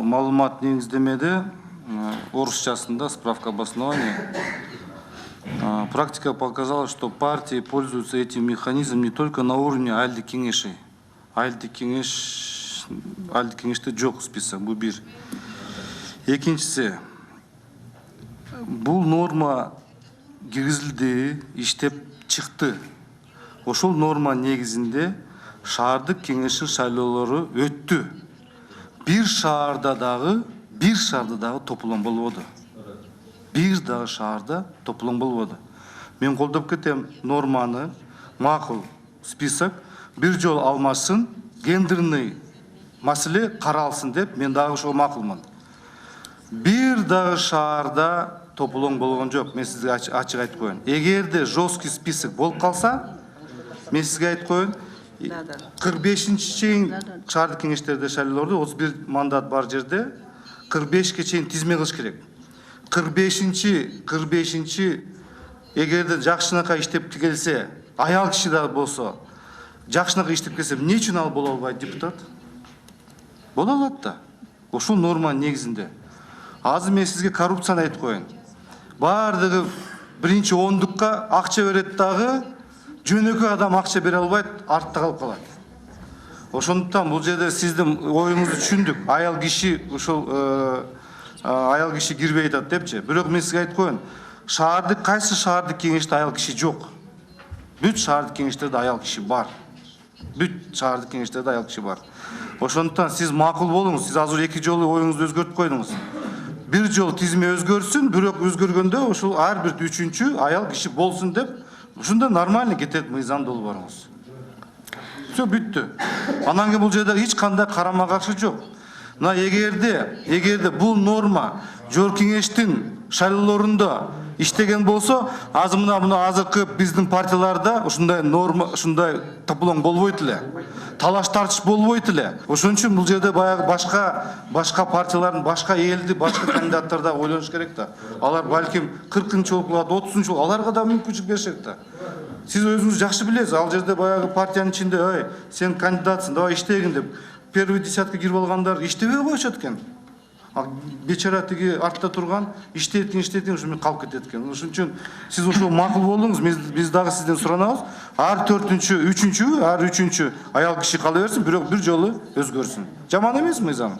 маалымат негиздемеде орысчасында справка обоснования. Практика показала, что партии пользуются этим механизмом не только на уровне Альди кеңеши. Альди кеңеште жоқ список, бул бир. Экинчиси, бул норма киргизилди, иштеп чыкты. Ошол норма негизинде шаардык кеңештин шайлоолору өттү. Бир шаарда дагы топлом болбоду. Бир дагы шаарда топлом болбоду. Мен колдоп кетем норманы, макул список, бир жол алмашсын, гендерный маселе каралсын деп, мен дагы ошого макулмун. Бир дагы шаарда топлом болгон жок. Мен сизге ачык айтып коеюн. Эгерде жесткий список болуп калса, мен сизге айтып коеюн, 45-нчи чейин шаардык кеңештерде шайлоолорду 31 мандат бар жерде 45-ке чейин тизме кылыш керек. 45-нчи эгерде жакшынакай иштеп келсе, аял киши да болсо, жакшынакай иштеп келсе, эмне үчүн ал боло албайт депутат? Боло алат да. Ошол норманын негизинде. Азыр мен сизге коррупцияны айтып коеюн. Бардыгы биринчи ондукка акча берет дагы, жөнөкөй адам акча бере албайт, артта калып калат. Ошондуктан бул жерде сиздин оюңузду түшүндүк. Аял киши кирбей атат депчи. Бирок мен сизге айтып коеюн. Кайсы шаардык кеңеште аял киши жок? Бүт шаардык кеңештерде аял киши бар. Ошондуктан сиз макул болуңуз. Сиз азыр 2 жолу оюңузду өзгөртүп койдуңуз. Бир жол тизме өзгөрсүн, бирок өзгөргөндө ошол ар бир 3-чү аял киши болсун деп, ушунда нормально кетет мыйзамды болуп барыңыз. Всё бүттү. Анан кийин бул жерде эч кандай карама каршы жок. Мына эгерде бул норма жогорку кеңештин шайлоолорунда иштеген болсо, азыр мына азыркы биздин партияларда ушундай норма, ушундай топлом болбойт эле. Талаш тартыш болбойт эле. Ошон үчүн бул жерде баягы башка партиялардын, башка элди, башка кандидаттар да ойлонуш керек да. Алар балким 40-чы болуп калат, 30-чы, аларга да мүмкүнчүлүк беришет да. Сиз өзүңүз жакшы билесиз, ал жерде баягы партиянын ичинде, "Ой, сен кандидатсың, давай иштегин" деп, первый десятка кирип алгандар иштебей коюшат экен. Бечара тиги артта турган иштейт, ошо калып кетет экен. Ошон үчүн сиз ошол макул болуңуз, биз дагы сизден суранабыз. Ар 4-чү, 3-чү аял киши кала берсин, бирок бир жолу өзгөрсүн. Жаман эмес мыйзам.